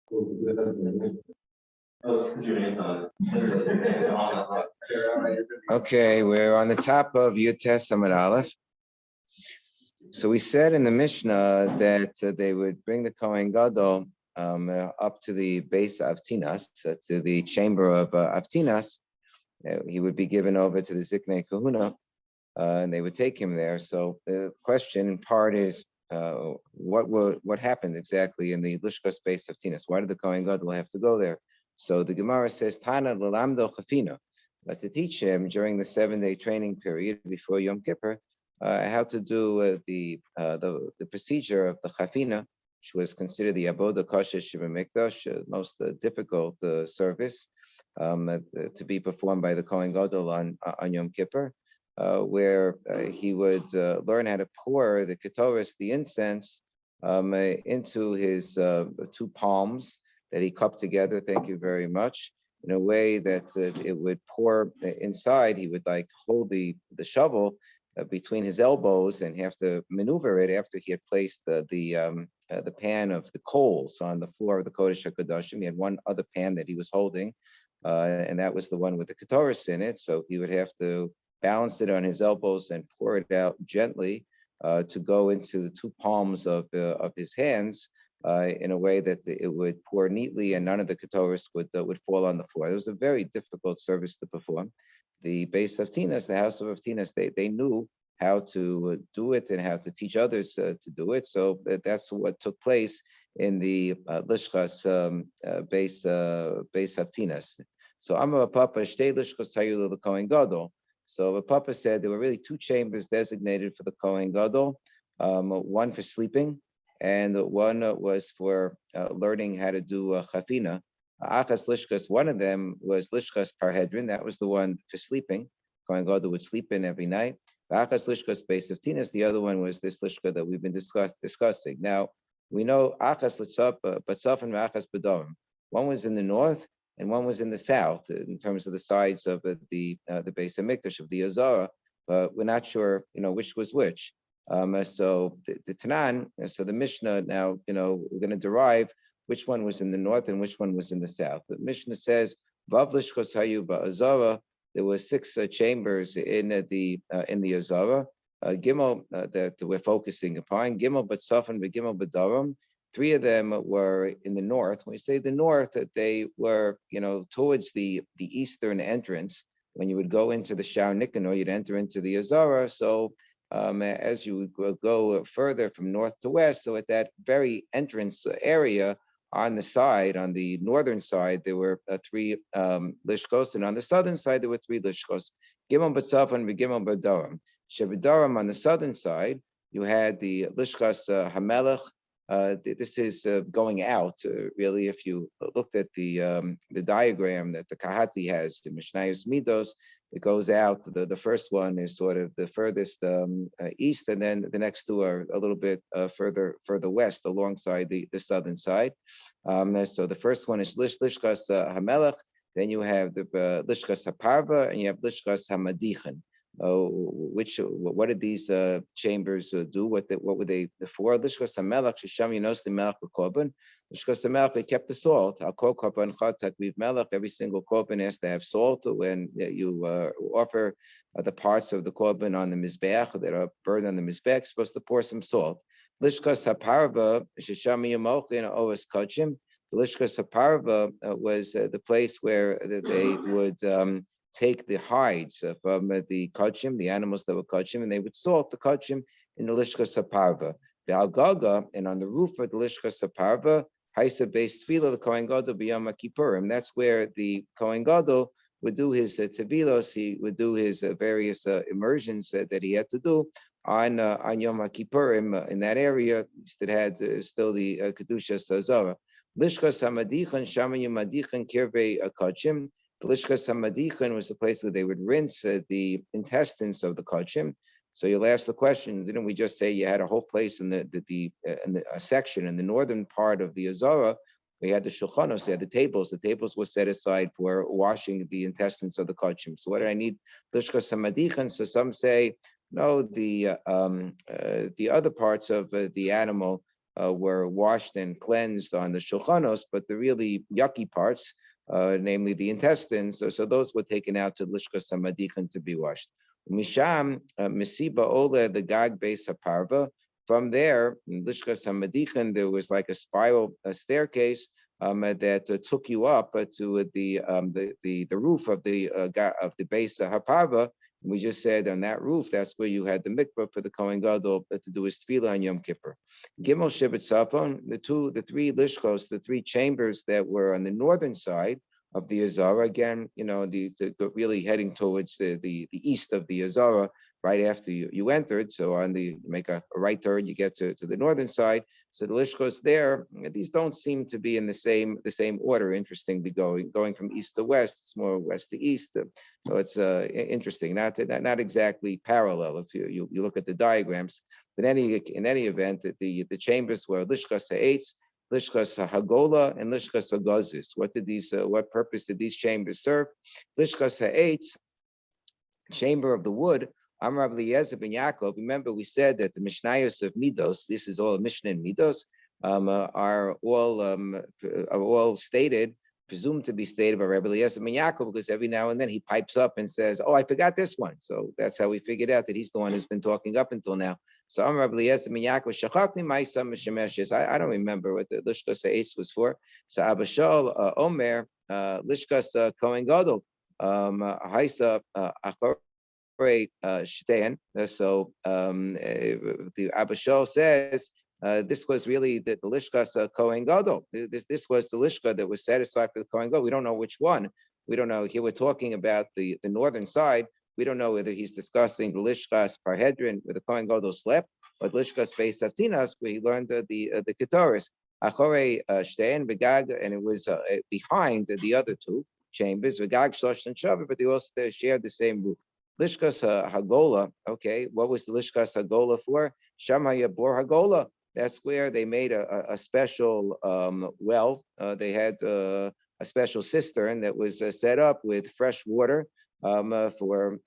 Okay, we're on the top of Yutes Samad Aleph. So we said in the Mishnah that they would bring the Kohen Gadol up to the base of Tinas, to the chamber of Tinas. He would be given over to the Ziknei Kahuna, and they would take him there. So the question in part is, what happened exactly in the Lishka space of Tinas? Why did the Kohen Gadol have to go there? So the Gemara says, Tana l'lamdo chafina, to teach him during the 7-day training period before Yom Kippur, how to do the procedure of the chafina, which was considered the avoda kasha shebamikdash, most difficult service to be performed by the Kohen Gadol on Yom Kippur, where he would learn how to pour the ketoris, the incense, into his 2 palms that he cupped together. Thank you very much. In a way that it would pour inside. He would like hold the shovel between his elbows and have to maneuver it after he had placed the pan of the coals on the floor of the Kodesh HaKadoshim. He had one other pan that he was holding, and that was the one with the ketoris in it. So he would have to balance it on his elbows and pour it out gently to go into the 2 palms of his hands in a way that it would pour neatly and none of the ketoris would fall on the floor. It was a very difficult service to perform. The base of Tinas, the house of Tinas, they knew how to do it and how to teach others to do it. So that's what took place in the Lishkas base of Tinas. So Amar Papa Shtei Lishkas Hayu the Kohen Gadol. So the Papa said there were really 2 chambers designated for the Kohen Gadol, one for sleeping, and one was for learning how to do chafina. Achas Lishkas, one of them was Lishkas Parhedrin, that was the one for sleeping. Kohen Gadol would sleep in every night. Achas Lishkas base of Tinas, the other one was this Lishka that we've been discussing. Now, we know Achas Batzaf and Achas Bedorim. One was in the north and one was in the south in terms of the sides of the base of Mikdash of the Azara, but we're not sure, which was which. So the Tanan, so the Mishnah now, we're going to derive which one was in the north and which one was in the south. The Mishnah says, Vav Lishkos Hayu ba'Azara, there were 6 chambers in the Azara. Gimel that we're focusing upon, Gimel Batzafan Gimel Badaram. 3 of them were in the north. When we say the north, they were, towards the eastern entrance. When you would go into the Sha'ar Nikanor, you'd enter into the Azara. So as you would go further from north to west, so at that very entrance area on the side, on the northern side, there were 3 lishkos, and on the southern side, there were 3 lishkos. Gimel Batzafan Gimel Badaram. Shebedaram on the southern side, you had the lishkas Hamelech. This is going out, really. If you looked at the diagram that the Kahati has, the Mishnayos Midos, it goes out. The first one is sort of the furthest east, and then the next 2 are a little bit further west alongside the southern side. So the first one is Lishkas Hamelech. Then you have the Lishkas Haparva, and you have Lishkas Hamadichan. What did these chambers do? What were they for? Lishkas Hamelech Shisham Yinosli Melech B'Korban. Lishkas Hamelech, they kept the salt. Al Kol Korban Chatak Viv Melech. Every single korban has to have salt. When you offer the parts of the korban on the mizbeach that are burned on the mizbeach, you're supposed to pour some salt. Lishkas Haparva Shisham Yamochin Oas Kochim. Lishkas Haparva was the place where they would take the hides from the kachim, the animals that were kachim, and they would salt the kachim in the lishkas haparva. The algaga, and on the roof of the lishkas haparva, haisa based tefillah the Kohen Gadol b'yom kippurim. That's where the Kohen Gadol would do his tevilos. He would do his various immersions that he had to do on Yom Kippurim in that area. That had still the kedusha sazara. Lishkas hamadichan shamayim madichan kirvei kachim. The Lishkas Hamadichan was the place where they would rinse the intestines of the kachim. So you'll ask the question: didn't we just say you had a whole place in a section in the northern part of the Azara? We had the shulchanos, they had the tables. The tables were set aside for washing the intestines of the kachim. So what did I need Lishkas Hamadichan? So some say no, the other parts of the animal were washed and cleansed on the shulchanos, but the really yucky parts, namely the intestines, so those were taken out to lishkas hamadichin to be washed. Misham misiba ola the gag base haparva. From there, in lishkas hamadichin, there was like a spiral staircase that took you up to the roof of the base of haparva. We just said on that roof, that's where you had the mikvah for the Kohen Gadol to do his tefillah on Yom Kippur. Gimel Shibit Safon, the three lishkos, the three chambers that were on the northern side of the Azara. Again, really heading towards the east of the Azara, right after you entered. So you make a right turn, you get to the northern side. So the lishkos there, these don't seem to be in the same order. Interestingly, going from east to west, it's more west to east. So it's interesting, not exactly parallel if you look at the diagrams. But in any event, the chambers were lishkas ha'etz, lishkas hagola, and lishkas hagazis. What purpose did these chambers serve? Lishkas ha'etz, chamber of the wood. Amar Eliezer ben Yaakov. Remember, we said that the Mishnayos of Midos, this is all Mishnah and Midos, are all stated, presumed to be stated by Rabbi Eliezer ben Yaakov, because every now and then he pipes up and says, "Oh, I forgot this one." So that's how we figured out that he's the one who's been talking up until now. So Amar Rabbi Eliezer ben Yaakov, Shachakni Ma'isa Mishemeshes. I don't remember what the Lishkas Ha'etz was for. So Abashal Omer Lishkas Kohen Gadol Haisa Shtain. So the Abashol says this was really the Lishkas Kohen Gadol. This was the Lishka that was set aside for the Kohen Gadol. We don't know which one. We don't know. Here we're talking about the northern side. We don't know whether he's discussing the Lishkas Parhedrin, where the Kohen Gadol slept, or Lishkas Beis Savtinas, where he learned the Ketores. Achore Shtain Begag, and it was behind the other two chambers, Begag Shlosh and Shabbat, but they also shared the same roof. Lishkas Hagola, okay, what was the Lishkas Hagola for? Shamaya Bor Hagola. That's where they made a special well. They had a special cistern that was set up with fresh water for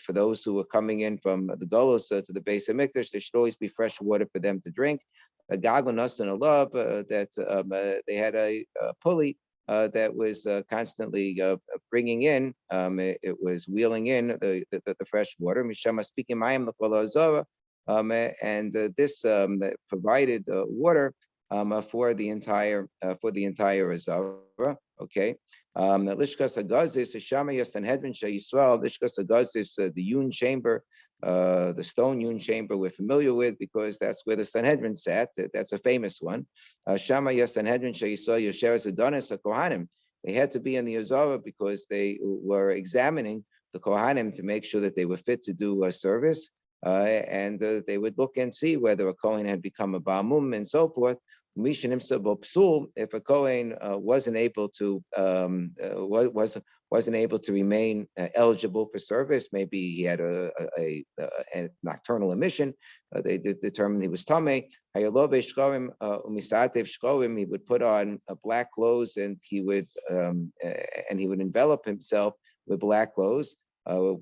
those who were coming in from the Golos to the base of Mikdash. There should always be fresh water for them to drink. A Gagonas and a love that they had a pulley that was constantly bringing in. It was wheeling in the fresh water. Mishama speaking mayim l'kol and this provided water for the entire Azara. Okay. Lishkas Hagazis, Shama Sanhedrin Shayisrael, Lishkas Hagazis, the Yun chamber, the stone Yun chamber we're familiar with because that's where the Sanhedrin sat. That's a famous one. Shama Sanhedrin Shayisrael Yosheres Adonis Kohanim. They had to be in the Azara because they were examining the Kohanim to make sure that they were fit to do service. And they would look and see whether a Kohen had become a Ba'amum and so forth. If a Kohen wasn't able to remain eligible for service, maybe he had a nocturnal emission. They determined he was tamei. He would put on black clothes and he would envelop himself with black clothes. And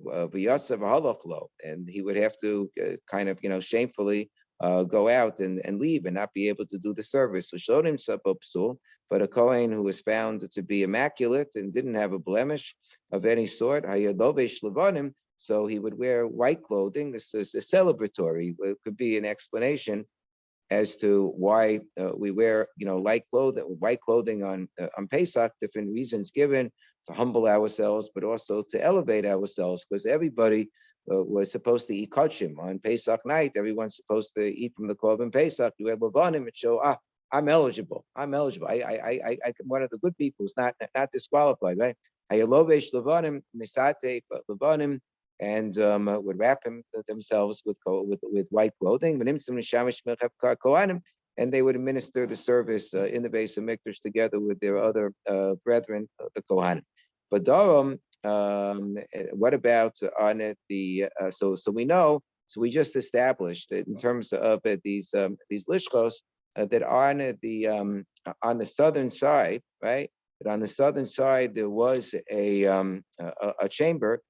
he would have to kind of shamefully go out and leave and not be able to do the service. So showed himself psul, but a Kohen who was found to be immaculate and didn't have a blemish of any sort, so he would wear white clothing. This is a celebratory. It could be an explanation as to why we wear white clothing on Pesach. Different reasons given to humble ourselves, but also to elevate ourselves, because everybody was supposed to eat kachim on Pesach night. Everyone's supposed to eat from the korban Pesach. You had levanim and show, I'm eligible. I one of the good people who's not disqualified, right? Hayalovesh levanim misate levanim, and would wrap themselves with white clothing. And they would administer the service in the base of Mikdash together with their other brethren, the Kohanim. But Daram, what about on it? So we know. So we just established that in terms of these lishkos that are on the southern side, right? That on the southern side there was a chamber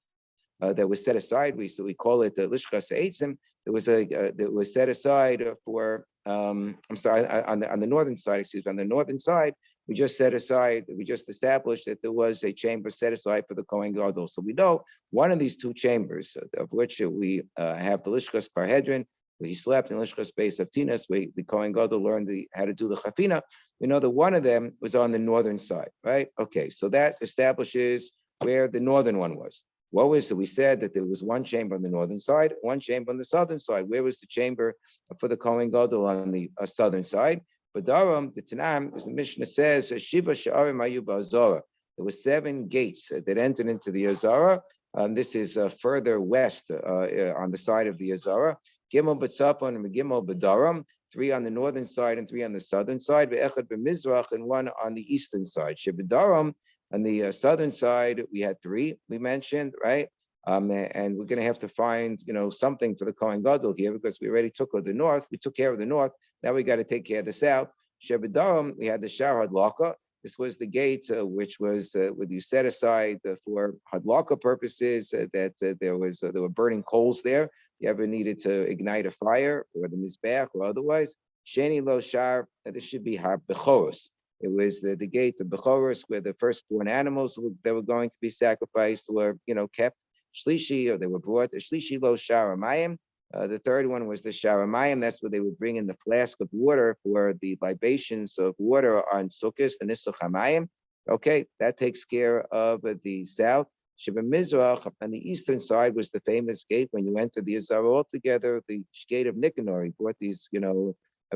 that was set aside. We call it the lishkas eitzim. It was that was set aside for I'm sorry, on the northern side, excuse me, on the northern side, we just established that there was a chamber set aside for the Kohen Gadol. So we know one of these two chambers, of which we have the Lishkas Parhedrin, where he slept in Lishkas Beis of Tinas, where the Kohen Gadol learned how to do the Chafina. We know that one of them was on the northern side, right? Okay, so that establishes where the northern one was. What was it? We said that there was one chamber on the northern side, one chamber on the southern side. Where was the chamber for the Kohen Gadol on the southern side? Badaram, the Tanam, as the Mishnah says, Shiva Sha'arim Ayu Ba'azara. There were 7 gates that entered into the Azara. This is further west on the side of the Azara. Gimel B'Tzafon and Gimel B'Daram, 3 on the northern side and 3 on the southern side. Ve'echad B'Mizrach and 1 on the eastern side. Sheb'Daram, on the southern side, we had 3, we mentioned, right? And we're going to have to find, something for the Kohen Gadol here because we already took the north. We took care of the north. Now we got to take care of the south. Sheb'Daram, we had the Shar Hadlaka. This was the gate which was with you set aside for Hadlaka purposes. There were burning coals there. You ever needed to ignite a fire or the mizbeach or otherwise. Sheni Lo Shar. This should be Har Bechoros. It was the gate of Bechoros where the firstborn animals that were going to be sacrificed were, kept. Shlishi, or they were brought. Shlishi Lo Sharamayim. The third one was the Sharamayim. That's where they would bring in the flask of water for the libations of water on Sukkot and Nisuch Hamayim. Okay, that takes care of the south. Sheba Mizrach, on the eastern side was the famous gate when you enter the Azara altogether, the gate of Nicanor. He brought these,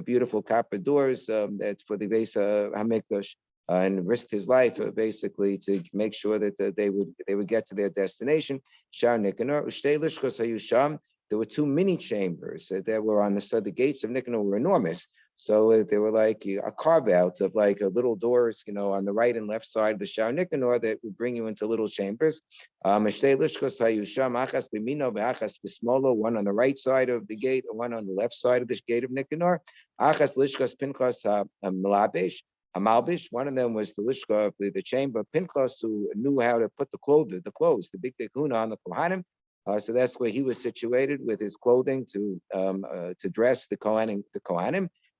beautiful copper doors that's for the Beis Hamikdash. And risked his life basically to make sure that they would get to their destination. Shar Nicanor, Ushtei Lishkos Hayusham. There were 2 mini chambers that were on the gates of Nicanor were enormous. So they were like a carve out of like little doors, on the right and left side of the Shar Nicanor that would bring you into little chambers. Ushtei Lishkos Hayusham, Achas B'mino ve'achas B'smolo, one on the right side of the gate and one on the left side of the gate of Nicanor. Achas Lishkos Pinchas Malabesh. Amalbish, one of them was the Lishka of the chamber of Pinchas, who knew how to put the clothes, the big Tekuna on the Kohanim. So that's where he was situated with his clothing to dress the Kohanim.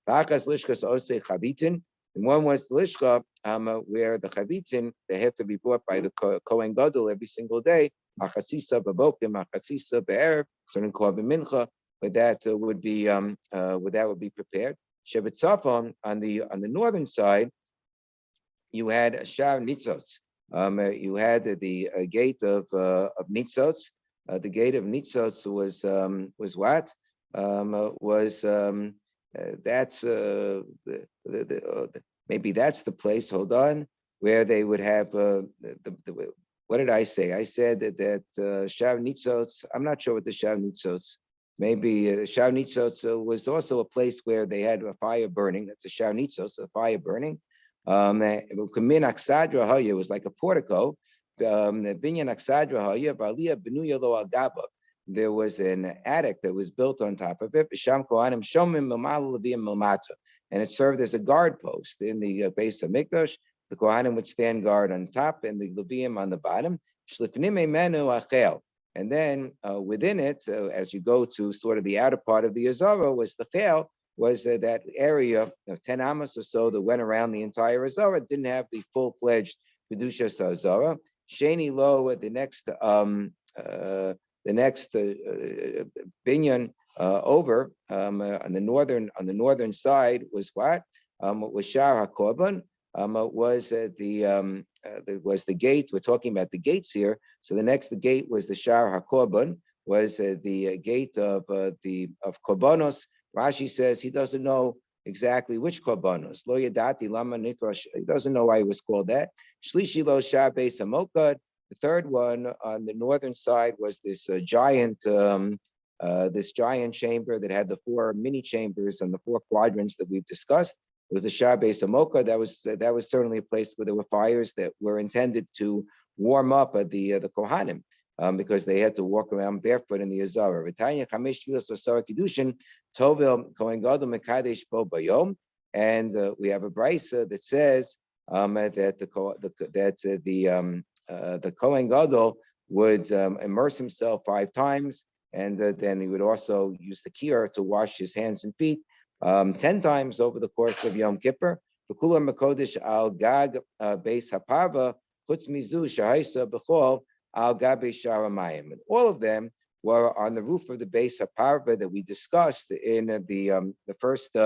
V'achas Lishkas Osei Chavitin, and one was the Lishka where the Chavitin, they had to be bought by the Kohen Gadol every single day. Achasisa b'bokim, achasisa be'erev, certain korban mincha, but that would be prepared. Shevet Tzafon on the northern side, you had Shar Nitzotz. You had the gate of Nitzotz. The gate of Nitzotz was what? That's maybe that's the place. Hold on, where they would have what did I say? I said that Shar Nitzotz. I'm not sure what the Shar Nitzotz. Maybe Shar Nitzotz was also a place where they had a fire burning. That's a Shar Nitzotz, a fire burning. Kamin Aksadra Haya was like a portico. Binyan Aksadra Haya, Balia Benuya Lo Agaba. There was an attic that was built on top of it. B'Sham Kohanim Shomim Milmala Leviyim Milmata, and it served as a guard post in the base of Mikdash. The Kohanim would stand guard on top and the Leviyim on the bottom. Shlifnim Menu Achel. And then within it, as you go to sort of the outer part of the Azara, was the Chel, was that area of 10 amos or so that went around the entire Azara. It didn't have the full-fledged Kedushas Azara. Sheni Lo, the next binyan over on the northern side was what? Was Shar HaKorban. Was the gate. We're talking about the gates here. So the next gate was the Shar HaKorban, was the gate of Korbanos. Rashi says he doesn't know exactly which Korbanos. Lo Yadati Lama Nikrash. He doesn't know why it was called that. Shlishi Lo Shar Beis Hamokad. The third one on the northern side was this giant chamber that had the 4 mini chambers and the 4 quadrants that we've discussed. It was the Shar Beis Hamoka. That was certainly a place where there were fires that were intended to warm up the Kohanim because they had to walk around barefoot in the Azara. V'tanya Chamesh Tfilas V'Sara Kiddushin Tovel Kohen Gadol Mekadesh Bo Bayom, and we have a brisa that says that the Kohen Gadol would immerse himself 5 times, and then he would also use the kior to wash his hands and feet 10 times over the course of Yom Kippur. V'kulam Makodesh al Gag Beis Haparva Chutz Mizu Shahaisa B'chol al Gabe Sharamayim. And all of them were on the roof of the Beis Haparva that we discussed in the first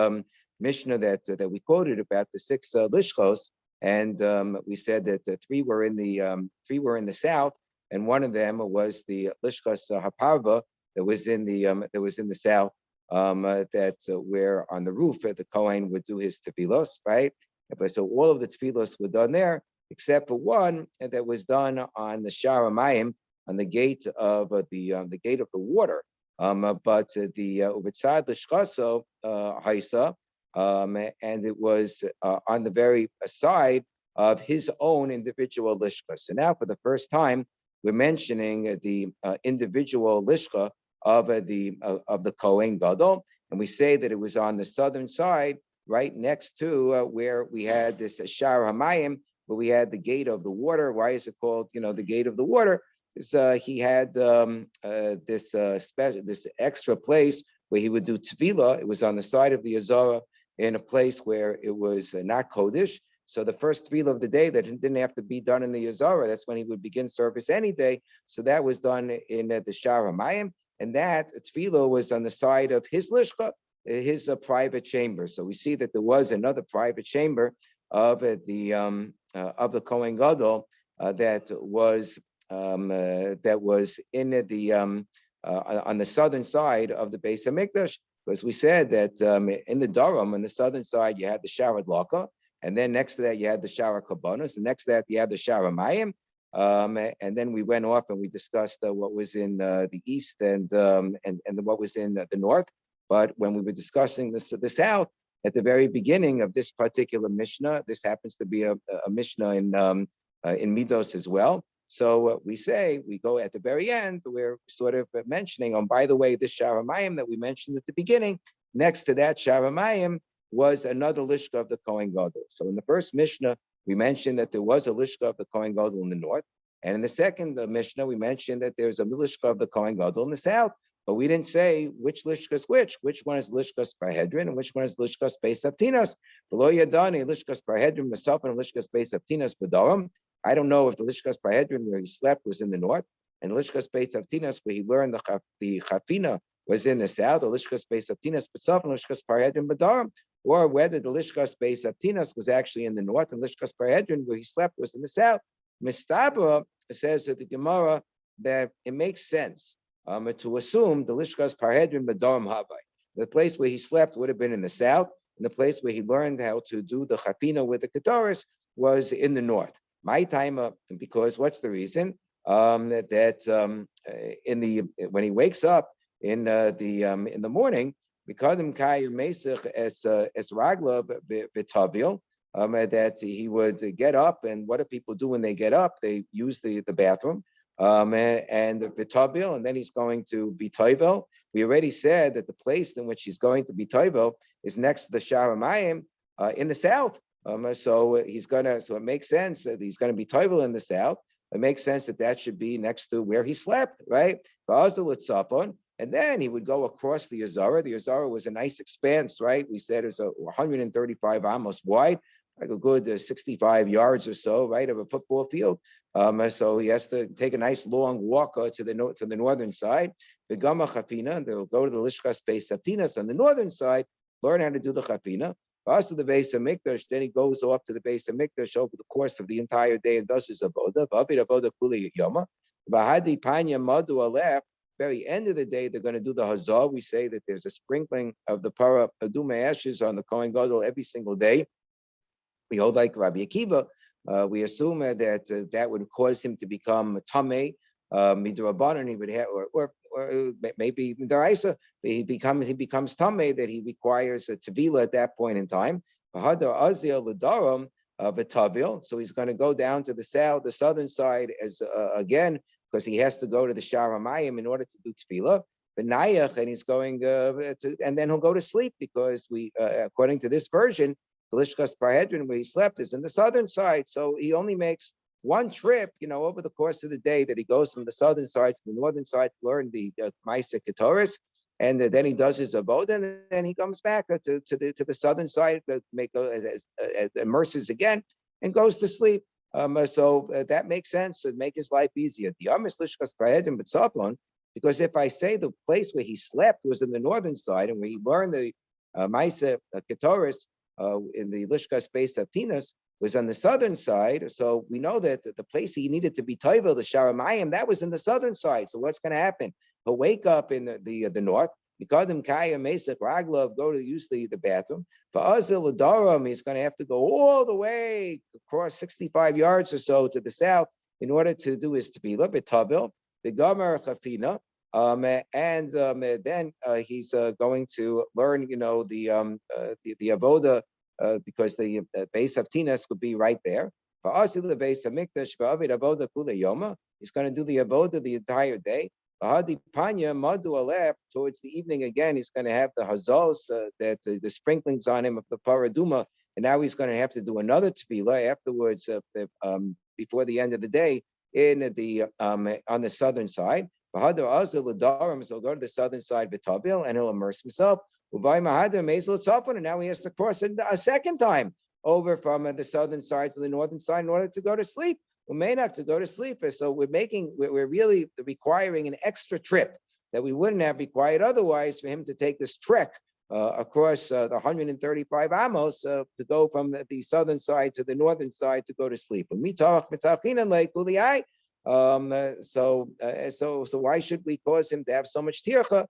Mishnah that we quoted about the six lishkos, and we said that the three were in the south, and one of them was the lishkos haparva that was in the south. Where on the roof the Kohen would do his tefillos, right? But so all of the tefillos were done there, except for one that was done on the Sharamayim, on the gate of the gate of the water. But the Ubitzad Lishkaso Haisa. And it was on the very side of his own individual lishka. So now, for the first time, we're mentioning the individual lishka of the Kohen Gadol, and we say that it was on the southern side, right next to where we had this Shar Hamayim, where we had the gate of the water. Why is it called, the gate of the water? Because he had this extra place where he would do tefillah. It was on the side of the Azara, in a place where it was not Kodesh. So the first tefillah of the day that didn't have to be done in the Yazara, that's when he would begin service any day. So that was done in the Shar Hamayim, and that tefillah was on the side of his lishka, his private chamber. So we see that there was another private chamber of the Kohen Gadol that was in on the southern side of the Beis Hamikdash. Because we said that in the Durham, on the southern side, you had the Shara Laka, and then next to that, you had the Shara Kabbanos, and next to that, you had the Shara Mayim. And then we went off and we discussed what was in the east and what was in the north. But when we were discussing the south, at the very beginning of this particular Mishnah, this happens to be a Mishnah in Midos as well. So we go at the very end, we're sort of mentioning, by the way, this Sharamayim that we mentioned at the beginning, next to that Sharamayim was another Lishka of the Kohen Gadol. So in the first Mishnah, we mentioned that there was a Lishka of the Kohen Gadol in the north. And in the second Mishnah, we mentioned that there's a Lishka of the Kohen Gadol in the south. But we didn't say which Lishka is which one is Lishkas Parhedrin and which one is Lishkas Beis Aptinas. Below Yadani, Lishkas Parhedrin, Masaf, and Lishkas Beis Aptinas, B'daram. I don't know if the Lishkas Parhedrin where he slept was in the north, and Lishkas Beis Aptinas where he learned the Chafina was in the south, or Lishkas Beis Aptinas B'tzaf and Lishkas Parhedrin B'daram, or whether the Lishkas Beis Aptinas was actually in the north and Lishkas Parhedrin where he slept was in the south. Mistabra says that the Gemara that it makes sense to assume the Lishkas Parhedrin B'daram Havai. The place where he slept would have been in the south, and the place where he learned how to do the Chafina with the Ketaris was in the north. My time, because what's the reason? When he wakes up in the morning, that he would get up, and what do people do when they get up? They use the bathroom, and the vitavil, and then he's going to be toivel. We already said that the place in which he's going to be toivel is next to the Sharamayim in the south. So it makes sense that he's going to be toivel in the south. It makes sense that should be next to where he slept, right? And then he would go across the Azara. The Azara was a nice expanse, right? We said it was 135 amos wide, like a good 65 yards or so, right, of a football field. So he has to take a nice long walk to the northern side. The Gama Chafina, and they'll go to the Lishkas Beis Aptinas on the northern side, learn how to do the Chafina. Also the Beis Hamikdash, then he goes off to the Beis Hamikdash over the course of the entire day and does his avoda. Kuli Yoma. Bahadi Panya Madu Alef. Very end of the day, they're going to do the Hazah. We say that there's a sprinkling of the para Paduma ashes on the Kohen Gadol every single day. We hold like Rabbi Akiva. We assume that would cause him to become tamei, midrabanan. He would have, or maybe midaraisa. He becomes tamei, that he requires a tevila at that point in time. V'hadar azil l'daram v'tavil. So he's going to go down to the southern side as again, because he has to go to the Sharamayim in order to do tefillah. V'nayach, and he's going and then he'll go to sleep, because we, according to this version, the Lishkas Parhedrin where he slept is in the southern side. So he only makes one trip, over the course of the day, that he goes from the southern side to the northern side to learn the Maisa Ketoris. and then he does his abode, and then he comes back to the southern side to make immerses again and goes to sleep. So that makes sense to make his life easier. Because if I say the place where he slept was in the northern side and where he learned the Maisa Ketoris in the Lishka space of Tinas was on the southern side. So we know that the place he needed to be Toivel, the Sharamayim, that was in the southern side. So what's going to happen? He'll wake up in the north. Because Kaya Mesach Raglov go to use the bathroom. For Azil Adaram, he's going to have to go all the way across 65 yards or so to the south in order to do his tefillah, betabil, the Gomer Chafina, and then he's going to learn, the avoda, because the base of Tinas would be right there. For Azil the base of Mikdash, avoda kula yoma, he's going to do the avoda the entire day. Towards the evening again, he's going to have the hazos, that the sprinklings on him of the paraduma, and now he's going to have to do another tefillah afterwards, before the end of the day, in the on the southern side. So he'll go to the southern side, and he'll immerse himself. And now he has to cross a second time over from the southern side to the northern side in order to go to sleep. We may have to go to sleep. So we're really requiring an extra trip that we wouldn't have required otherwise for him to take this trek across the 135 amos to go from the southern side to the northern side to go to sleep. When we talk, so why should we cause him to have so much tircha?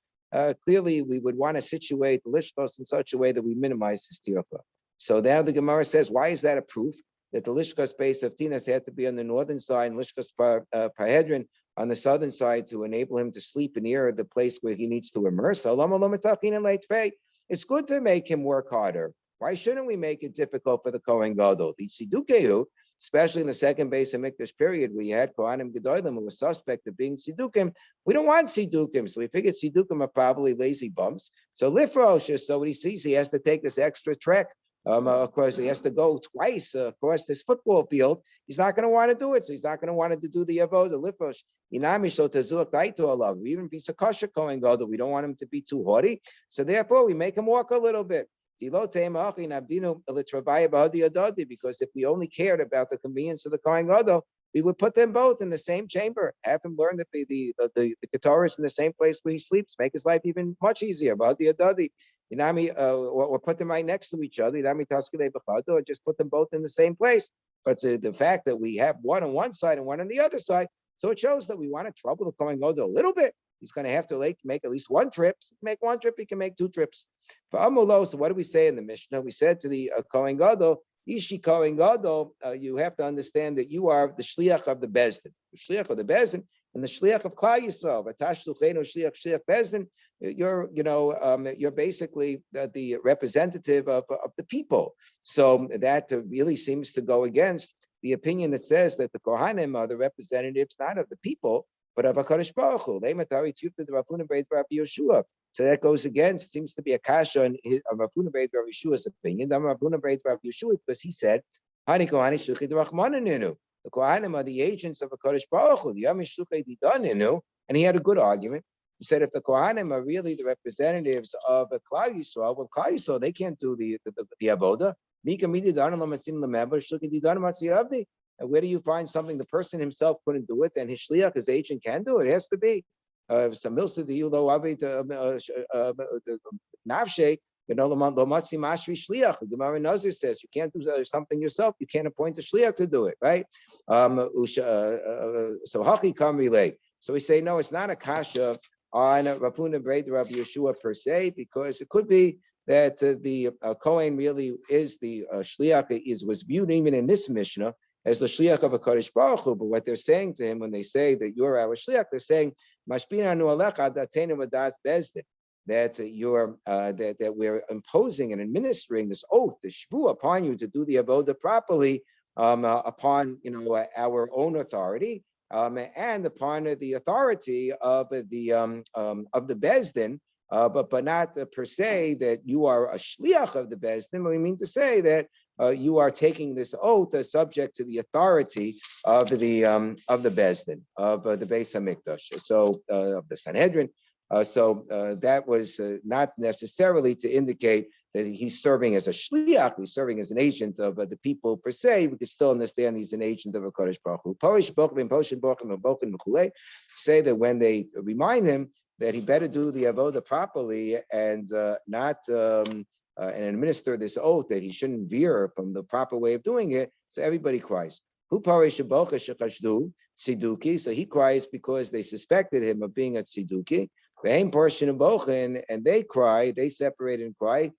Clearly, we would want to situate the lishkos in such a way that we minimize his tircha. So now the Gemara says, why is that a proof? That the Lishkas base of Tinas had to be on the northern side and Lishkas Parhedrin on the southern side to enable him to sleep near the place where he needs to immerse. It's good to make him work harder. Why shouldn't we make it difficult for the Kohen Gadol? The Sidukehu, especially in the second base of Mikdash period, where you had Kohanim Gedolim who were suspect of being Sidukim, we don't want Sidukim. So we figured Sidukim are probably lazy bums. So Lifrosh, so what he sees, he has to take this extra trek. Of course, he has to go twice across this football field. He's not going to want to do it. So he's not going to want to do the avodah, the lifosh. Even if he's a kosher Kohen Gadol, we don't want him to be too haughty. So therefore, we make him walk a little bit. Because if we only cared about the convenience of the Kohen Gadol, we would put them both in the same chamber, have him learn the guitarist in the same place where he sleeps, make his life even much easier. Or put them right next to each other, or just put them both in the same place. But the fact that we have one on one side and one on the other side, so it shows that we want to trouble the Kohen Gadol a little bit. He's going to have to make at least one trip. So make one trip, he can make two trips. For Amulo, so what do we say in the Mishnah? We said to the Kohen Gadol, Ishi Kohen Gadol, you have to understand that you are the shliach of the bezdin, the shliach of the bezdin, and the shliach of Klal Yisrael. Shliach bezdin. You're basically the representative of the people. So that really seems to go against the opinion that says that the Kohanim are the representatives not of the people, but of HaKadosh Baruch Hu. So that goes against, seems to be a kasha in Rav Huna Beit Rav Yeshua's opinion. Rav Huna Beit Rav Yeshua, because he said, the Kohanim are the agents of HaKadosh Baruch Hu, and he had a good argument. He said, if the Kohanim are really the representatives of Klal Yisrael, well, Klal Yisrael, they can't do the avoda. And where do you find something the person himself couldn't do it, and his shliach, his agent, can do it? It has to be. Navshe, the Gemara Nazir says you can't do something yourself. You can't appoint a shliach to do it, right? So Haki come relate. So we say no, it's not a kasha on Rav Huna Beit Rav Yeshua per se, because it could be that the Kohen really is the shliach, was viewed even in this Mishnah as the shliach of a Kodesh Baruch Hu. But what they're saying to him when they say that you're our shliach, they're saying Mashpina nu alecha datenu vadas bezdin, that you're that we're imposing and administering this oath, the shvu, upon you to do the avoda properly, upon our own authority, and upon the authority of the bezdin. But not per se that you are a shliach of the bezdin. We mean to say that you are taking this oath as subject to the authority of the bezdin, of the Beis Hamikdash. So of the Sanhedrin. That was not necessarily to indicate that he's serving as a shliach, he's serving as an agent of the people per se. We could still understand he's an agent of a Kodesh Baruch Hu. Say that when they remind him that he better do the avodah properly and not and administer this oath that he shouldn't veer from the proper way of doing it, so everybody cries. So he cries because they suspected him of being a tziduki. And they cry, they separate and cry.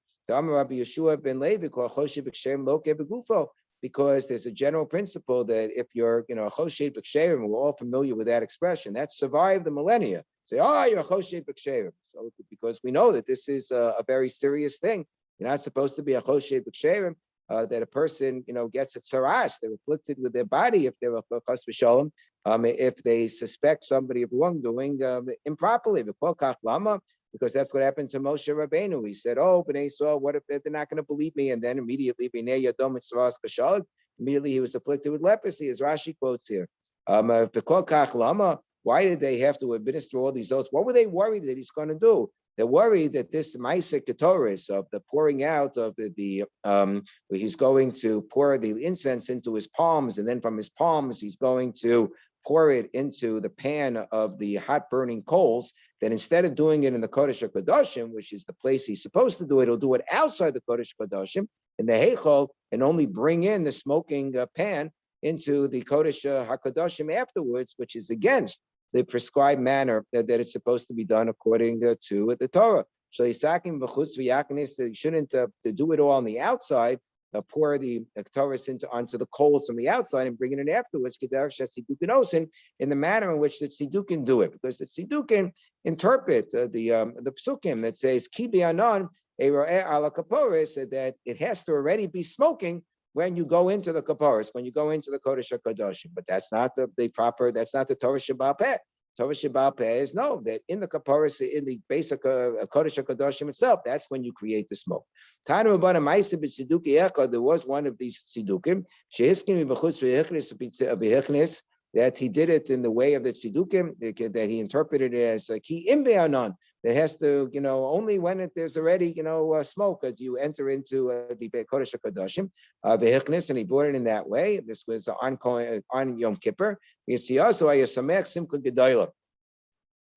Because there's a general principle that if you're, a choshed b'ksherim, we're all familiar with that expression. That survived the millennia. Say, oh, you're a choshed b'ksherim. So because we know that this is a very serious thing. You're not supposed to be a choshed b'ksherim. That a person, gets a tsaras, they're afflicted with their body if they're a chos v'sholem, if they suspect somebody of wrongdoing improperly. Because that's what happened to Moshe Rabbeinu. He said, "Oh, Bnei Yisrael, what if they're not going to believe me?" And then immediately, immediately he was afflicted with leprosy, as Rashi quotes here. Why did they have to administer all these oaths? What were they worried that he's going to do? They're worried that this Maaseh Ketoris of the pouring out of where he's going to pour the incense into his palms, and then from his palms he's going to pour it into the pan of the hot burning coals, that instead of doing it in the Kodesh HaKadoshim, which is the place he's supposed to do it, he'll do it outside the Kodesh HaKadoshim, in the Heichal, and only bring in the smoking pan into the Kodesh HaKadoshim afterwards, which is against the prescribed manner that it's supposed to be done according to the Torah. So he shouldn't to do it all on the outside, pour the Torah onto the coals from the outside and bring it in afterwards, in the manner in which the Tzidukin do it, because the Tzidukin interpret the psukim that says Ki bi'anon ero'eh ala kaporis, that it has to already be smoking when you go into the kaporis, when you go into the Kodesh HaKadoshim. But that's not the proper, that's not the Torah Sheba'al Peh. Torah Sheba'al Peh is no, that in the kaporis, in the basic Kodesh HaKadoshim itself, that's when you create the smoke. Tanu Rabbanan Ma'aseh b'tziduki echad, there was one of these tzidukim, she'hiskim b'chutz v'hichnis, that he did it in the way of the tzidukim, that he interpreted it as ki im be'anon, that has to, only when there's already, smoke, do you enter into the Kodesh HaKadoshim, v'hichnis, and he brought it in that way. This was on Yom Kippur. You see also, simcha gedolah.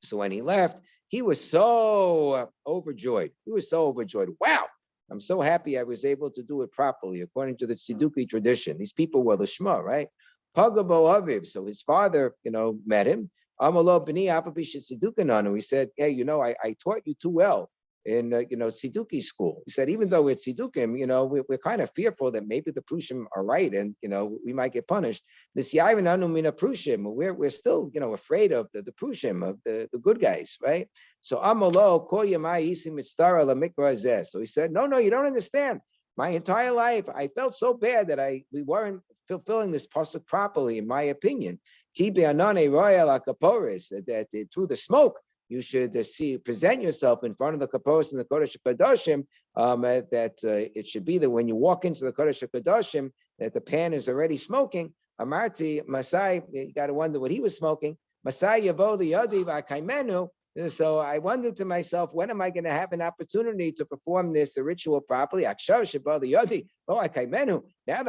So when he left, he was so overjoyed. Wow, I'm so happy I was able to do it properly, according to the Tziduki tradition. These people were the Shema, right? Pagabo Aviv. So his father, met him. Amalo b'ni apapi shitzidukanon. And we said, hey, I taught you too well in, Tziduki school. He said, even though we're Tzidukim, we're kind of fearful that maybe the Prushim are right and, we might get punished. We're still, afraid of the Prushim, of the good guys, right? So Amalo ko yamai isim mitztara la mikra zeh. So he said, no, you don't understand. My entire life, I felt so bad that we weren't fulfilling this pasuk properly, in my opinion. That through the smoke, you should present yourself in front of the kaporos in the Kodesh HaKadoshim, that it should be that when you walk into the Kodesh HaKadoshim, that the pan is already smoking. Amarti, Masai, you got to wonder what he was smoking. Masai yavo the yadi v'akaimenu. So I wondered to myself, when am I going to have an opportunity to perform this ritual properly? Now that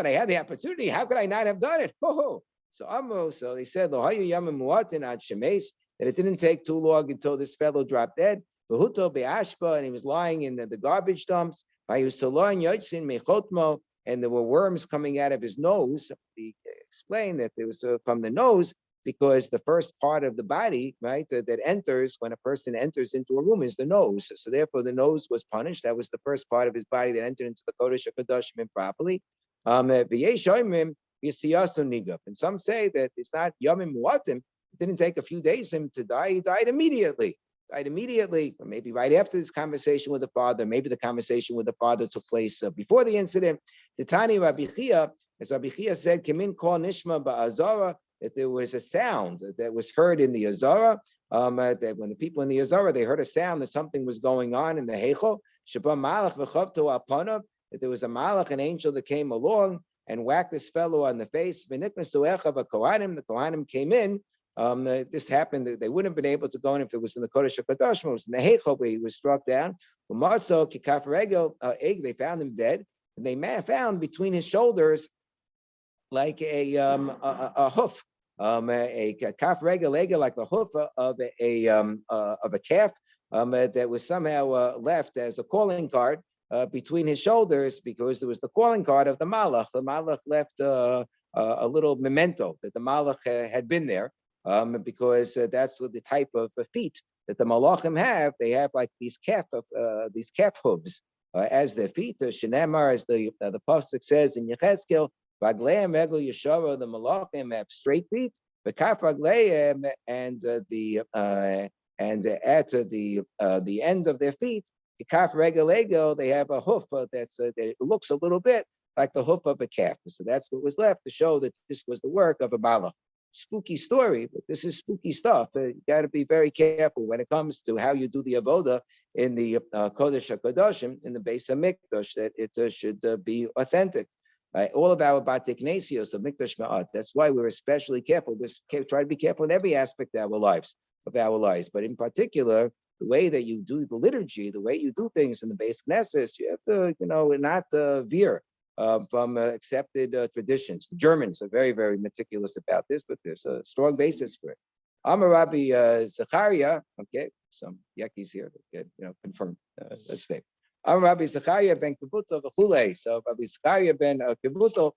I had the opportunity, how could I not have done it? So they said that it didn't take too long until this fellow dropped dead. And he was lying in the garbage dumps. And there were worms coming out of his nose. He explained that it was from the nose, because the first part of the body, right, that enters when a person enters into a room is the nose. So therefore, the nose was punished. That was the first part of his body that entered into the Kodesh HaKadoshim improperly. And some say that it's not Yomim Muatim. It didn't take a few days for him to die. He died immediately. Or maybe right after this conversation with the father. Maybe the conversation with the father took place before the incident. The Tani Rabbi Chia, as Rabbi Chia said, Kimin Kol Nishma Ba'azara, that there was a sound that was heard in the Azara, that when the people in the Azara, they heard a sound that something was going on in the Heichel, that there was a malach, an angel that came along and whacked this fellow on the face. The Kohanim came in, This happened. They wouldn't have been able to go in if it was in the Kodesh HaKadoshim. It was in the Heichal where he was struck down. They found him dead, and they found between his shoulders like a hoof, a kaf regel, like the hoof of a calf that was somehow left as a calling card between his shoulders, because there was the calling card of the Malach. The Malach left a little memento that the Malach had been there, because that's what the type of feet that the Malachim have. They have like these calf hooves as their feet. Shenamar, as the pasuk says in Yechezkel, Ragleim Egel Yeshara, the Malachim have straight feet. The Kaf Ragleim and at the end of their feet, the Kaf Regel, they have a hoof that looks a little bit like the hoof of a calf. So that's what was left to show that this was the work of a Malach. Spooky story, but this is spooky stuff. You got to be very careful when it comes to how you do the avoda in the Kodesh HaKadoshim, in the Beis HaMikdash, that it should be authentic. All of our Batik Nesios of Mikdash Ma'at. That's why we're especially careful. We try to be careful in every aspect of our lives, but in particular, the way that you do the liturgy, the way you do things in the Beis Knesset, you have to, not veer from accepted traditions. The Germans are very, very meticulous about this, but there's a strong basis for it. Amar Rabbi Zachariah, okay, some yakis here that get confirmed. Let's stay. Amar Rabbi Zachariah ben Kivuto v'chulei. So Rabbi Zachariah ben Kivuto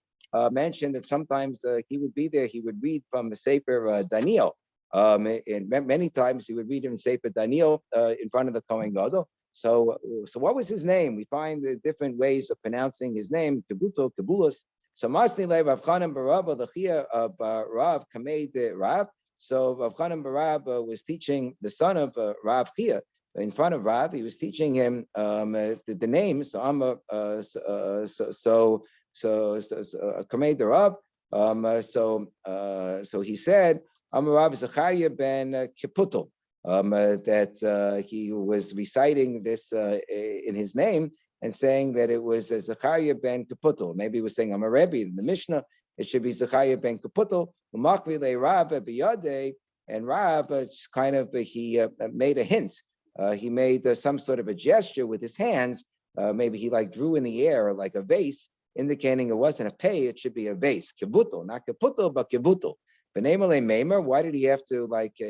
mentioned that sometimes he would be there. He would read from the Sefer Daniel. And many times he would read in Sefer Daniel in front of the Kohen Gadol. So what was his name? We find the different ways of pronouncing his name. Kivuto, Kibulos. So Masni le Rav Chanan Barab Lechia Rav Kamed Rav. So Rav Chanan Barab was teaching the son of Rav Chia in front of Rav. He was teaching him the name. So I'm Kamed Rav. So he said, I'm Rav Zachariah ben Kiputel. That he was reciting this in his name and saying that it was Zachariah ben Kaputel. Maybe he was saying, I'm a Rebbe. In the Mishnah, it should be Zachariah ben Kaputel. And Rav he made a hint. He made some sort of a gesture with his hands. Maybe he drew in the air like a vase, indicating it wasn't a pay, it should be a vase. Kibutel, not Kaputel, but Kibutel. Why did he have to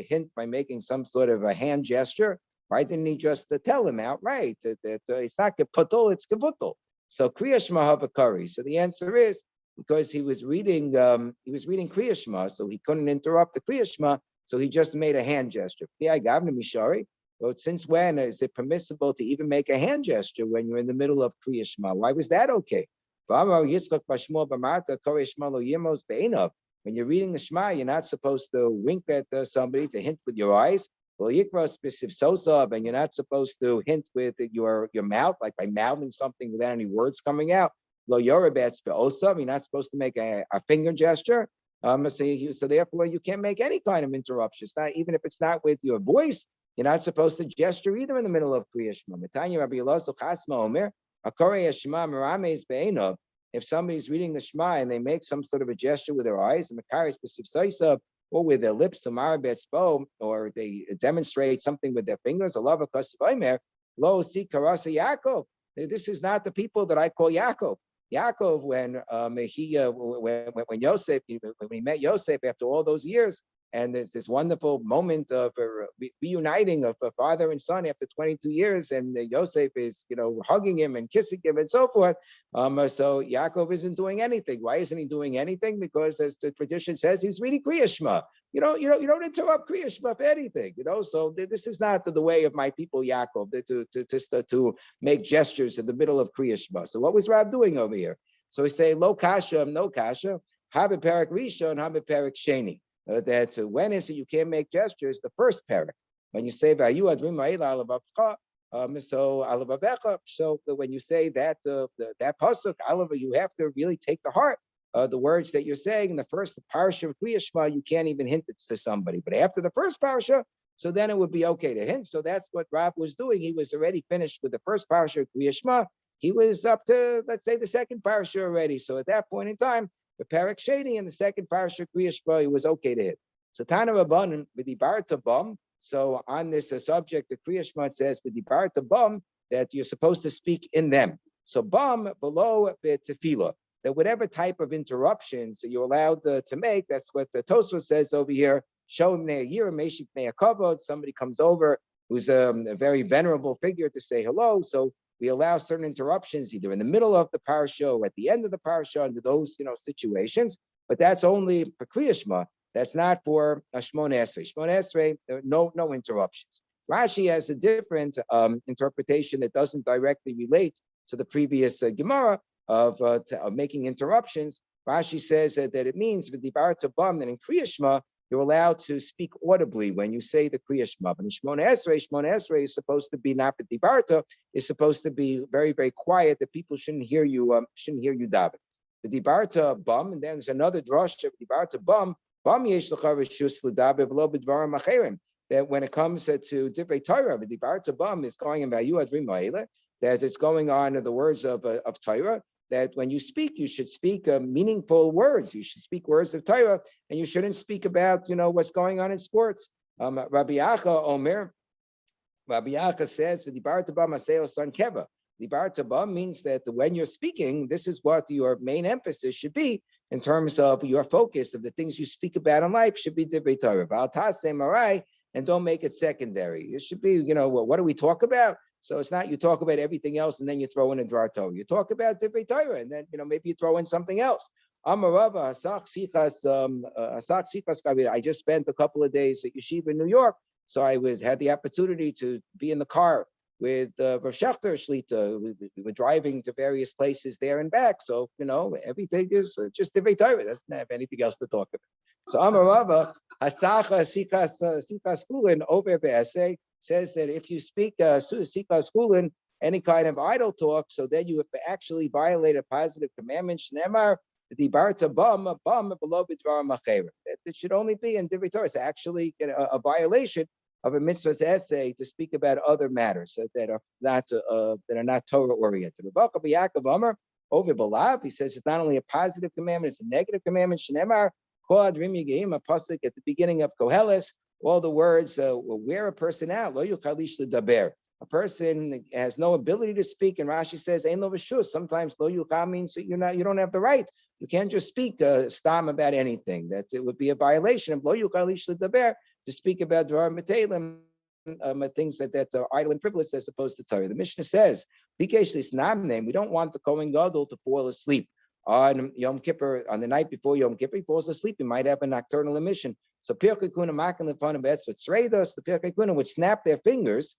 hint by making some sort of a hand gesture? Why didn't he just tell him outright that it's not kaputul, it's kavutul? So Kriya Shema Havakari. So the answer is because he was reading Kriya Shema, so he couldn't interrupt the Kriya Shema, so he just made a hand gesture. But since when is it permissible to even make a hand gesture when you're in the middle of Kriya Shema? Why was that okay? When you're reading the Shema, you're not supposed to wink at somebody, to hint with your eyes. And you're not supposed to hint with your mouth, like by mouthing something without any words coming out. You're not supposed to make a finger gesture. So therefore, you can't make any kind of interruption. It's not, even if it's not with your voice, you're not supposed to gesture either in the middle of Kriya Shema. If somebody's reading the Shema and they make some sort of a gesture with their eyes, or with their lips, or they demonstrate something with their fingers, this is not the people that I call Yaakov. Yaakov, when Yosef, when he met Yosef after all those years, and there's this wonderful moment of reuniting of a father and son after 22 years, and Yosef is, hugging him and kissing him and so forth. So Yaakov isn't doing anything. Why isn't he doing anything? Because as the tradition says, he's reading Kriya Shema. You don't interrupt Kriya Shema for anything. So this is not the way of my people Yaakov to make gestures in the middle of Kriya Shema. So what was Rav doing over here? So we say lo kasha, no kasha, have a parak rishon, have a parak sheni. That when is it you can't make gestures? The first parak, when you say "Vayu adrim ma'ila alavacha," so when you say that that pasuk alava, you have to really take to heart the words that you're saying. In the first parsha of Kriya Shema, you can't even hint it to somebody, but after the first parsha, so then it would be okay to hint. So that's what Rav was doing. He was already finished with the first parsha of Kriya Shema. He was up to, let's say, the second parsha already. So at that point in time, the parak sheni in the second parsha Kriya Shema, it was okay to hit. So Tana Rabbanan with the Barta Bum. So on this subject, the Kriya Shema says with the Barta Bum that you're supposed to speak in them. So Bum below Tefillah, that whatever type of interruptions that you're allowed to make, that's what the Tosfos says over here. Show a year, Meshik Kavod. Somebody comes over who's a very venerable figure to say hello. So we allow certain interruptions either in the middle of the parasha or at the end of the parasha under those situations. But that's only for Kriya Shema. That's not for Shmona Esrei. Shmona Esrei, no interruptions. Rashi has a different interpretation that doesn't directly relate to the previous Gemara of making interruptions. Rashi says that it means with the Barata Bam that in Kriya Shema you're allowed to speak audibly when you say the Kriya Shema. But in Shmona Esrei is supposed to be not the Barata, is supposed to be very, very quiet, that people shouldn't hear you daven. The Barata Bam, and then there's another drush of the Barata Bam, yesh l'cha reshus l'daber v'lo b'dvarim acherim. That when it comes to Divrei Torah, the Barata Bam is going in Vayu Adrim Ha'ele, that it's going on the words of Torah, that when you speak, you should speak meaningful words. You should speak words of Torah, and you shouldn't speak about, what's going on in sports. Rabbi Acha says, "V'dibarta ba maseo san keva." Dibarta ba means that when you're speaking, this is what your main emphasis should be in terms of your focus of the things you speak about in life should be Divrei Torah. V'al taseh marai, and don't make it secondary. It should be, what do we talk about? So it's not you talk about everything else and then you throw in a Dvar Torah. You talk about Divrei Torah and then maybe you throw in something else. Amarava Hasak Sichas. I just spent a couple of days at Yeshiva in New York, so I had the opportunity to be in the car with Rav Shechter Shlita. We were driving to various places there and back. So everything is just Divrei Torah. Doesn't have anything else to talk about. So Amarava Hasacha Sichas Kulin over Be'aseh says that if you speak Sichas Kulin, any kind of idle talk, so then you have actually violated a positive commandment. Shnemar the Barta Bam below B'dvar Macherim. It should only be in Divrei Torah. It's actually a violation of a mitzvah's essay to speak about other matters that are not Torah oriented. Over Balav, he says it's not only a positive commandment, it's a negative commandment. Shnemar Kol Adrim Yigim, a pasuk at the beginning of Koheles. All the words wear a person out. Lo yuchalish ledaber. A person has no ability to speak, and Rashi says, "Ein lo v'shus." Sometimes lo yuchal means you don't have the right. You can't just speak stam about anything. That it would be a violation of lo yuchalish ledaber to speak about dvar metelim, things that are idle and frivolous as opposed to Torah. The Mishnah says, "Bikesh lisnam name." We don't want the Kohen Gadol to fall asleep on Yom Kippur, on the night before Yom Kippur. He falls asleep. He might have a nocturnal emission. So Pirkei Kuna makan lefanav etzvat tzreidos. The Pirkei Kuna would snap their fingers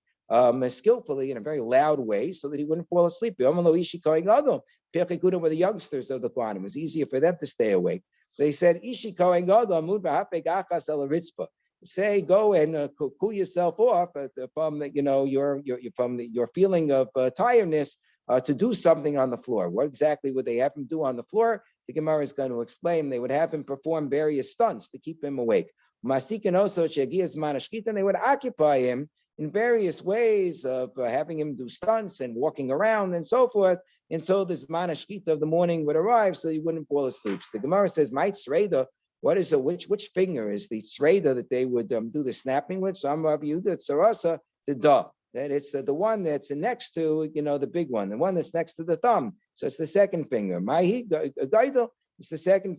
skillfully in a very loud way so that he wouldn't fall asleep. Pirkei Kuna were the youngsters of the Kohanim. It was easier for them to stay awake. So he said, "Ishi Kohen Gadol amud v'hapeg achas el ritzpa." Say, go and cool yourself off from your feeling of tiredness to do something on the floor. What exactly would they have him do on the floor? The Gemara is going to explain. They would have him perform various stunts to keep him awake. Masikin also shegias manashkita, and they would occupy him in various ways of having him do stunts and walking around and so forth until this manashkita of the morning would arrive, so he wouldn't fall asleep. So the Gemara says, "My tzreida." What is which finger is the tzreida that they would do the snapping with? So I'm Rabbi Yehuda Tzarasa, the da. That it's the one that's next to the big one, the one that's next to the thumb. So it's the second finger. Mahi gaidel. It's the second.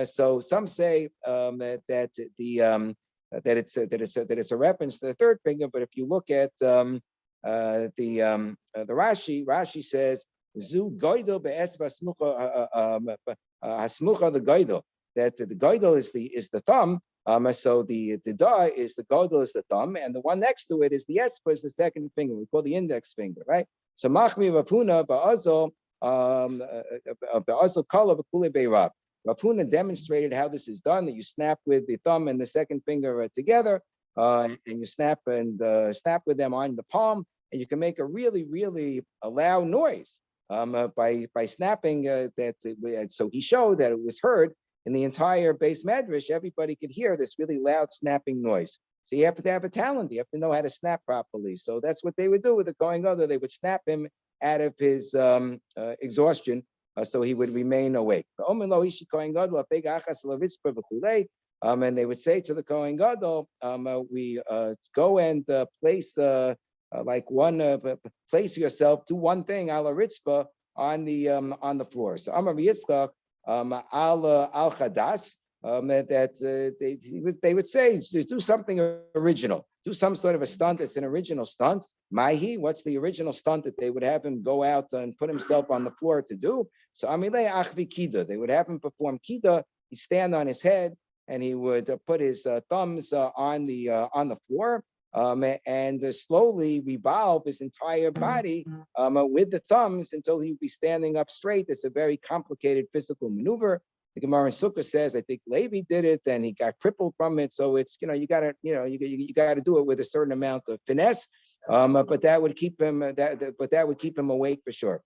So some say that it's a reference to the third finger. But if you look at the Rashi says zu gaidel be'etzba hasmucha the gaidel. That the gaidel is the thumb. So the da is the gadol is the thumb, and the one next to it is the etzba is the second finger. We call the index finger, right? So machmi Rafuna ba'azol kala b'kule beirav. Rafuna demonstrated how this is done. That you snap with the thumb and the second finger together, and you snap with them on the palm, and you can make a really, really loud noise by snapping. So he showed that it was heard. In the entire base medrash, everybody could hear this really loud snapping noise. So you have to have a talent. You have to know how to snap properly. So that's what they would do with the Kohen Gadol. They would snap him out of his exhaustion, so he would remain awake. And they would say to the Kohen Gadol, we go and place place yourself, do one thing, ala ritzpa, on the floor. So Amar Yitzchak, al chadas, they would say, do something original, do some sort of a stunt. It's an original stunt. Mahi, what's the original stunt that they would have him go out and put himself on the floor to do? So Amilei achvi kida, they would have him perform kida. He'd stand on his head and he would put his thumbs on the floor, and slowly revolve his entire body with the thumbs until he would be standing up straight. It's a very complicated physical maneuver. The Gemara in Sukkah says, I think Levi did it, and he got crippled from it. So it's you got to do it with a certain amount of finesse, but that would keep him awake for sure.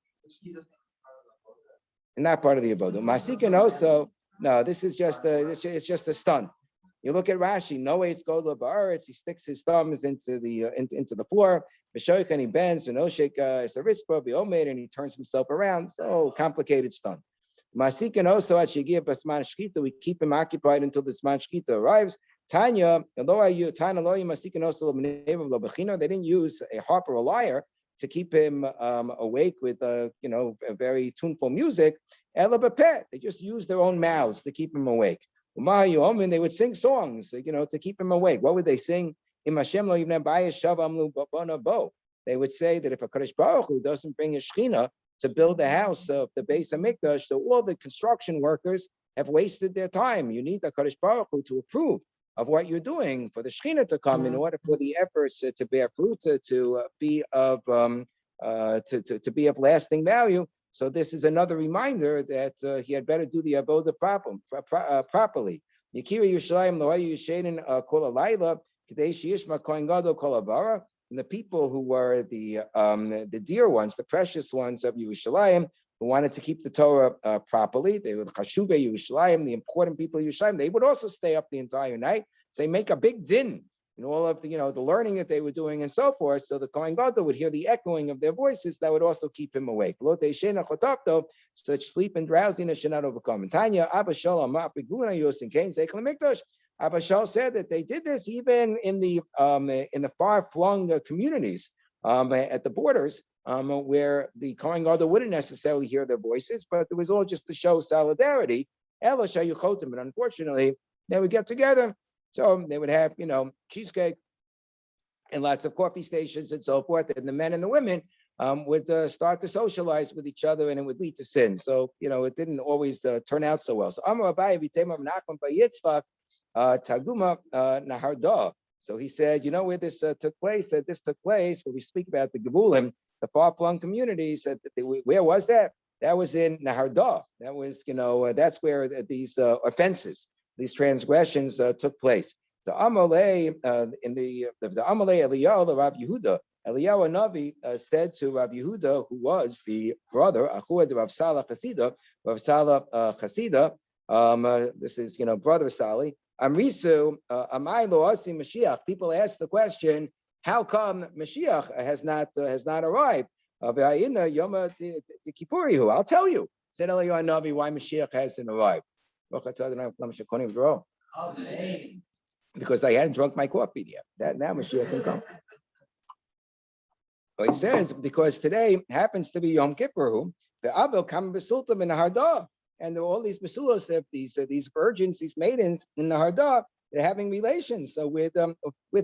And not part of the avodah. Masikin also, no, this is just it's just a stunt. You look at Rashi, no way it's go to ba'aretz. He sticks his thumbs into the floor. B'shoik, and he bends. V'noshek is a ritzpa b'omed, and he turns himself around. So complicated stunt. Masikin also at Shigiyah Basman Shkita, we keep him occupied until the Sman Shkita arrives. Tanya, they didn't use a harp or a lyre to keep him awake with a very tuneful music. They just used their own mouths to keep him awake. And they would sing songs, to keep him awake. What would they sing? They would say that if a Kadosh Baruch Hu doesn't bring a Shechina to build the house of the Beis Hamikdash, so all the construction workers have wasted their time. You need the Kadosh Baruch Hu to approve of what you're doing for the Shechina to come in order for the efforts to bear fruit, to be of lasting value. So this is another reminder that he had better do the avodah properly. Yikira Yerushalayim lo'ayu yishenin kol halayla k'dei sheyishma kohen gadol kol havara. And the people who were the dear ones, the precious ones of Yerushalayim, who wanted to keep the Torah properly, they were the Chashuvei Yerushalayim, the important people of Yerushalayim. They would also stay up the entire night. So they make a big din in all of the learning that they were doing and so forth. So the Kohen Gadol would hear the echoing of their voices that would also keep him awake. Such sleep and drowsiness should not overcome. And Tanya, Abba Shalom, Abba Shal said that they did this even in the far-flung communities at the borders, where the Kohen Gadol wouldn't necessarily hear their voices, but it was all just to show solidarity. But unfortunately, they would get together, so they would have cheesecake and lots of coffee stations and so forth, and the men and the women would start to socialize with each other, and it would lead to sin. So it didn't always turn out so well. So Amar Abaye v'Temar Menachem Yitzchak Taguma Naharda. So he said, where this took place? This took place where we speak about the Gevulim, the far-flung communities. Where was that? That was in Naharda. That was, that's where these offenses, these transgressions took place. The Amalei in the Amalei Eliyahu, the Rav Yehuda, Eliyahu Navi said to Rav Yehuda, who was the brother Achuad Rav Salah Chasida, Rav Salah Chasida. This is brother Sali. Amrisu Amai Lo Asi Mashiach. People ask the question, how come Mashiach has not arrived? I'll tell you. Said Eliyahu Navi why Mashiach hasn't arrived. Because I hadn't drunk my coffee yet. That now Mashiach can come. But he says because today happens to be Yom Kippur, the Abel come besultam in the Hardah, and there are all these basulas, these virgins, these maidens in the Hardah, they're having relations with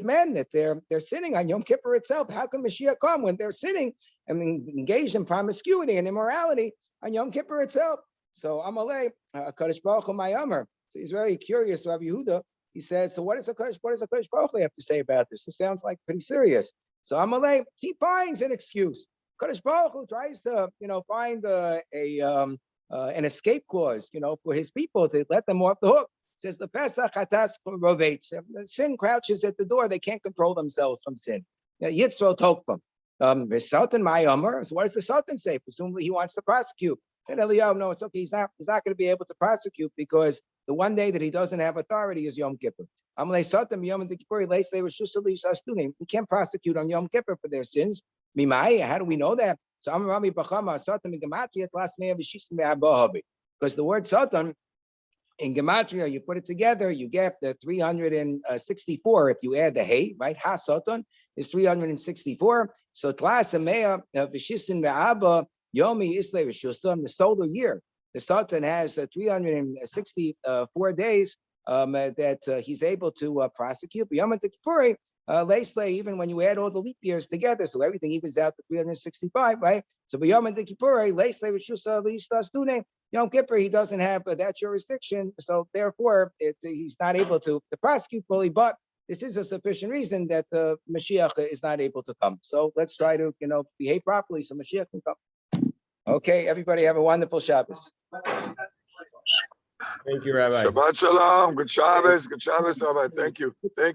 men that they're sinning on Yom Kippur itself. How can Mashiach come when they're sinning and engaged in promiscuity and immorality on Yom Kippur itself? So Amalei Kadosh Baruch Hu Mayamar. So he's very curious, Rabbi Yehuda. He says, so what does Kadosh Baruch Hu have to say about this? It sounds like pretty serious. So Amalei, he finds an excuse. Kadosh Baruch Hu tries to find an escape clause for his people to let them off the hook. Says the Pesach Hatas Rovates. Sin crouches at the door. They can't control themselves from sin. Yitzro Tokvam. The Sultan Mayamar. So what does the Sultan say? Presumably he wants to prosecute. Said Eliyahu, no, it's okay. He's not going to be able to prosecute because the one day that he doesn't have authority is Yom Kippur. He can't prosecute on Yom Kippur for their sins. How do we know that? So because the word Satan In Gematria, you put it together, you get the 364 if you add the hay, right? Ha-soton is 364. So Tlasamea, Vishisin Ve'aba, Yomi Isle Rishusam, the solar year. The Sultan has 364 days that he's able to prosecute. But Yom Kippur, Leisle, even when you add all the leap years together, so everything evens out to 365, right? So Yom Kippur, Leisle Rishusa Lishtas Tune. Yom Kippur, he doesn't have that jurisdiction, so therefore he's not able to prosecute fully. But this is a sufficient reason that the Mashiach is not able to come. So let's try to behave properly so Mashiach can come. Okay, everybody have a wonderful Shabbos. Thank you, Rabbi. Shabbat shalom. Good Shabbos. Good Shabbos, Rabbi. Thank you. Thank you.